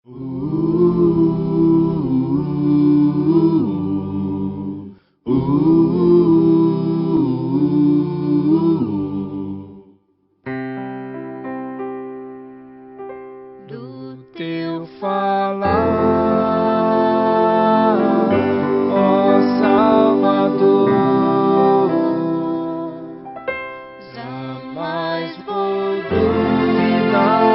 Do teu falar, ó Salvador, jamais vou duvidar,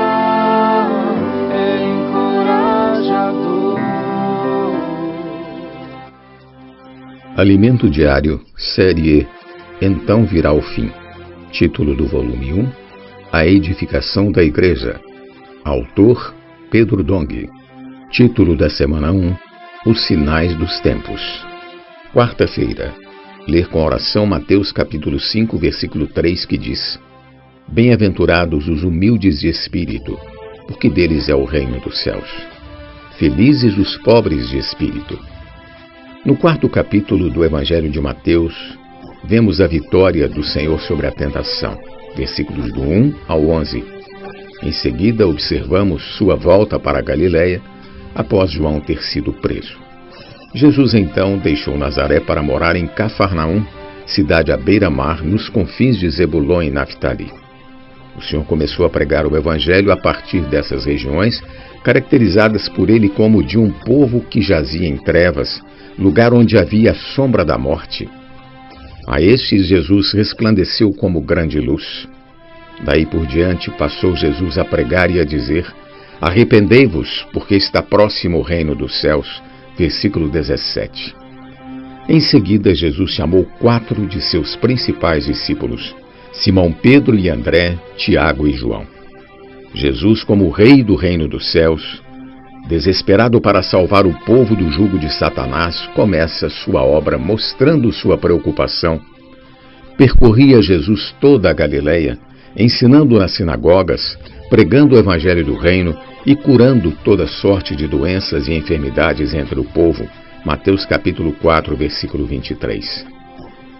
é encorajador. Alimento Diário, Série E, Então Virá o Fim. Título do volume 1, A Edificação da Igreja. Autor, Pedro Dong. Título da semana 1, Os Sinais dos Tempos. Quarta-feira. Ler com oração Mateus capítulo 5, versículo 3, que diz: Bem-aventurados os humildes de espírito, porque deles é o reino dos céus. Felizes os pobres de espírito. No quarto capítulo do Evangelho de Mateus, vemos a vitória do Senhor sobre a tentação, versículos do 1 ao 11. Em seguida, observamos sua volta para a Galiléia, após João ter sido preso. Jesus, então, deixou Nazaré para morar em Cafarnaum, cidade à beira-mar, nos confins de Zebulon e Naftali. O Senhor começou a pregar o Evangelho a partir dessas regiões, caracterizadas por ele como de um povo que jazia em trevas, lugar onde havia a sombra da morte. A estes Jesus resplandeceu como grande luz. Daí por diante passou Jesus a pregar e a dizer: Arrependei-vos, porque está próximo o reino dos céus. Versículo 17. Em seguida, Jesus chamou 4 de seus principais discípulos, Simão Pedro e André, Tiago e João. Jesus, como rei do reino dos céus, desesperado para salvar o povo do jugo de Satanás, começa sua obra mostrando sua preocupação. Percorria Jesus toda a Galiléia, ensinando nas sinagogas, pregando o evangelho do reino e curando toda sorte de doenças e enfermidades entre o povo. Mateus capítulo 4, versículo 23.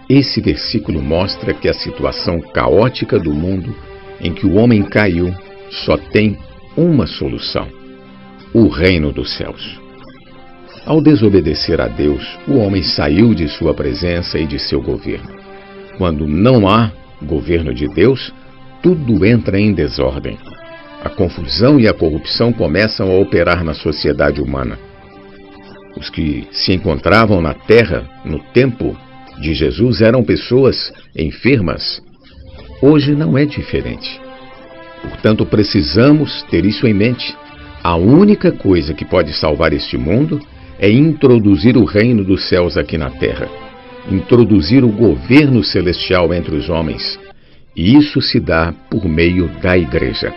Esse versículo mostra que a situação caótica do mundo em que o homem caiu só tem uma solução: o reino dos céus. Ao desobedecer a Deus, o homem saiu de sua presença e de seu governo. Quando não há governo de Deus, tudo entra em desordem. A confusão e a corrupção começam a operar na sociedade humana. Os que se encontravam na terra, no tempo de Jesus, eram pessoas enfermas. Hoje não é diferente. Portanto, precisamos ter isso em mente. A única coisa que pode salvar este mundo é introduzir o reino dos céus aqui na terra. Introduzir o governo celestial entre os homens. E isso se dá por meio da Igreja.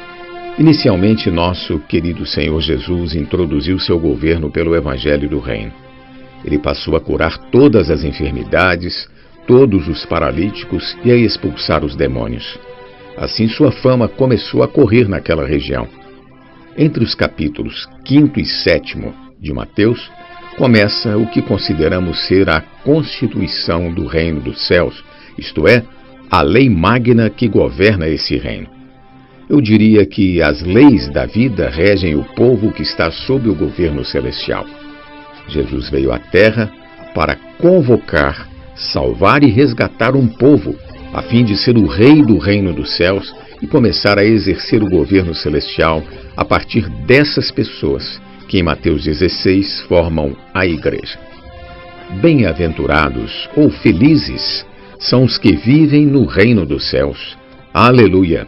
Inicialmente, nosso querido Senhor Jesus introduziu seu governo pelo Evangelho do Reino. Ele passou a curar todas as enfermidades, todos os paralíticos e a expulsar os demônios. Assim, sua fama começou a correr naquela região. Entre os capítulos 5º e 7º de Mateus, começa o que consideramos ser a constituição do reino dos céus, isto é, a lei magna que governa esse reino. Eu diria que as leis da vida regem o povo que está sob o governo celestial. Jesus veio à terra para convocar, salvar e resgatar um povo, a fim de ser o rei do reino dos céus e começar a exercer o governo celestial a partir dessas pessoas que em Mateus 16 formam a Igreja. Bem-aventurados ou felizes são os que vivem no reino dos céus. Aleluia!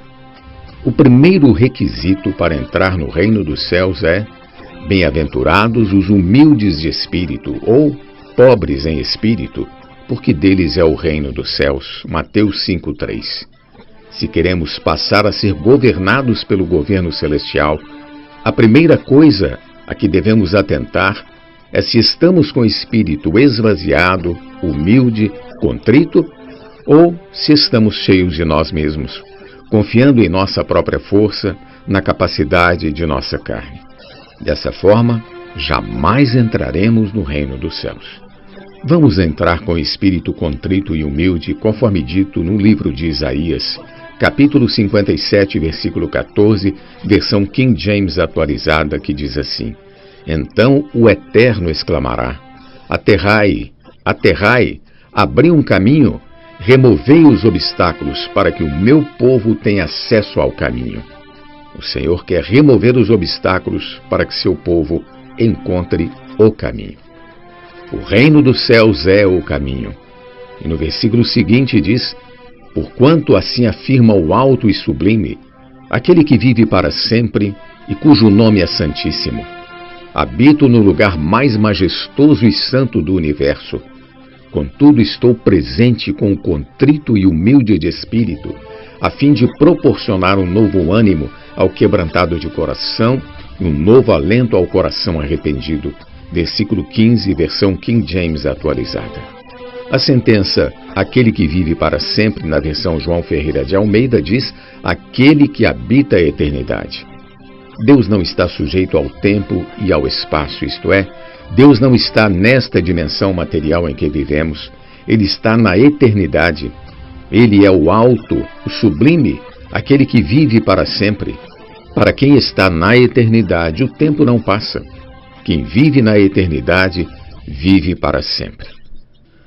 O primeiro requisito para entrar no reino dos céus é: bem-aventurados os humildes de espírito, ou pobres em espírito, porque deles é o reino dos céus. Mateus 5:3. Se queremos passar a ser governados pelo governo celestial, a primeira coisa a que devemos atentar é se estamos com o espírito esvaziado, humilde, contrito, ou se estamos cheios de nós mesmos, confiando em nossa própria força, na capacidade de nossa carne. Dessa forma, jamais entraremos no reino dos céus. Vamos entrar com espírito contrito e humilde, conforme dito no livro de Isaías, capítulo 57, versículo 14, versão King James atualizada, que diz assim: Então o Eterno exclamará: Aterrai, aterrai, abri um caminho, removei os obstáculos para que o meu povo tenha acesso ao caminho. O Senhor quer remover os obstáculos para que seu povo encontre o caminho. O reino dos céus é o caminho. E no versículo seguinte diz: Porquanto assim afirma o alto e sublime, aquele que vive para sempre e cujo nome é Santíssimo. Habito no lugar mais majestoso e santo do universo. Contudo, estou presente com o contrito e humilde de espírito, a fim de proporcionar um novo ânimo ao quebrantado de coração e um novo alento ao coração arrependido. Versículo 15, versão King James atualizada. A sentença, aquele que vive para sempre, na versão João Ferreira de Almeida, diz: aquele que habita a eternidade. Deus não está sujeito ao tempo e ao espaço, isto é, Deus não está nesta dimensão material em que vivemos, Ele está na eternidade. Ele é o alto, o sublime, aquele que vive para sempre. Para quem está na eternidade, o tempo não passa. Quem vive na eternidade, vive para sempre.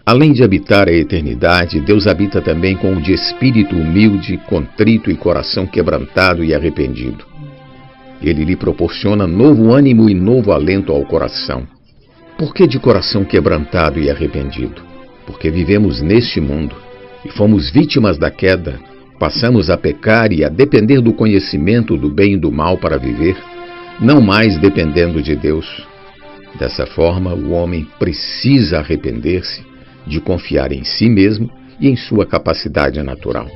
Além de habitar a eternidade, Deus habita também com o de espírito humilde, contrito e coração quebrantado e arrependido. Ele lhe proporciona novo ânimo e novo alento ao coração. Por que de coração quebrantado e arrependido? Porque vivemos neste mundo e fomos vítimas da queda, passamos a pecar e a depender do conhecimento do bem e do mal para viver, não mais dependendo de Deus. Dessa forma, o homem precisa arrepender-se de confiar em si mesmo e em sua capacidade natural.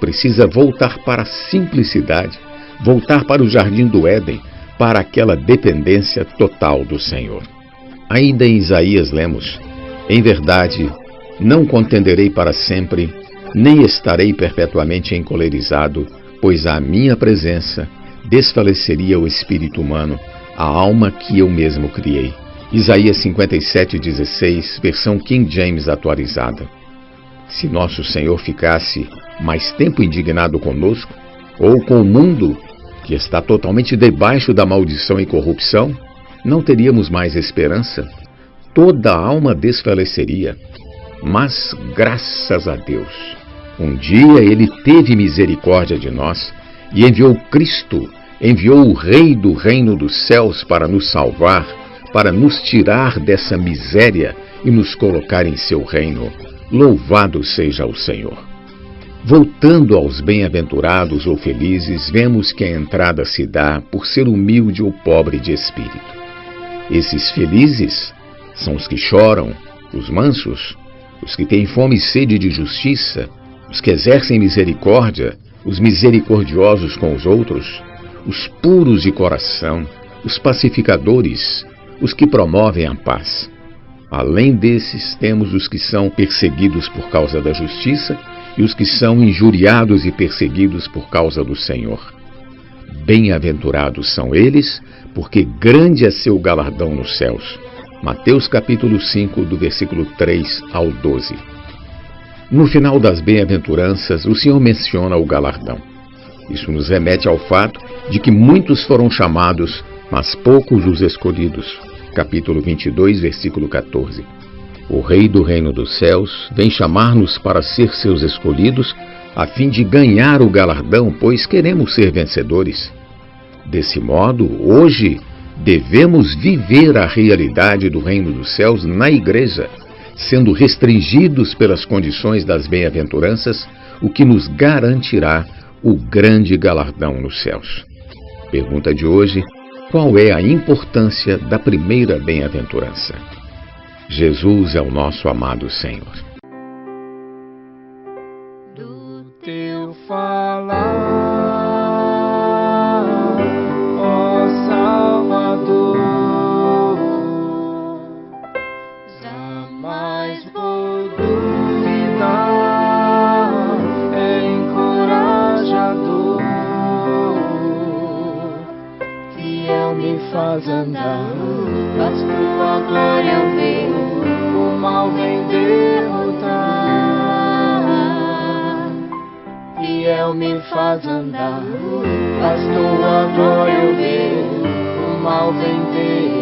Precisa voltar para a simplicidade, voltar para o jardim do Éden, para aquela dependência total do Senhor. Ainda em Isaías lemos: Em verdade, não contenderei para sempre, nem estarei perpetuamente encolerizado, pois à minha presença desfaleceria o espírito humano, a alma que eu mesmo criei. Isaías 57:16, versão King James atualizada. Se nosso Senhor ficasse mais tempo indignado conosco, ou com o mundo, que está totalmente debaixo da maldição e corrupção, não teríamos mais esperança. Toda a alma desfaleceria. Mas, graças a Deus, um dia Ele teve misericórdia de nós e enviou Cristo, enviou o Rei do reino dos céus para nos salvar, para nos tirar dessa miséria e nos colocar em seu reino. Louvado seja o Senhor. Voltando aos bem-aventurados ou felizes, vemos que a entrada se dá por ser humilde ou pobre de espírito. Esses felizes são os que choram, os mansos, os que têm fome e sede de justiça, os que exercem misericórdia, os misericordiosos com os outros, os puros de coração, os pacificadores, os que promovem a paz. Além desses, temos os que são perseguidos por causa da justiça e os que são injuriados e perseguidos por causa do Senhor. Bem-aventurados são eles, porque grande é seu galardão nos céus. Mateus capítulo 5, do versículo 3 ao 12. No final das bem-aventuranças, o Senhor menciona o galardão. Isso nos remete ao fato de que muitos foram chamados, mas poucos os escolhidos. Capítulo 22, versículo 14. O Rei do reino dos céus vem chamar-nos para ser seus escolhidos, a fim de ganhar o galardão, pois queremos ser vencedores. Desse modo, hoje, devemos viver a realidade do reino dos céus na igreja, sendo restringidos pelas condições das bem-aventuranças, o que nos garantirá o grande galardão nos céus. Pergunta de hoje: qual é a importância da primeira bem-aventurança? Jesus é o nosso amado Senhor. Do teu falar, ó Salvador, jamais vou duvidar, é encorajador, fiel me faz andar, mas tua glória vem, o mal vem derrotar, fiel me faz andar. Faz tua glória eu ver, o mal vem ter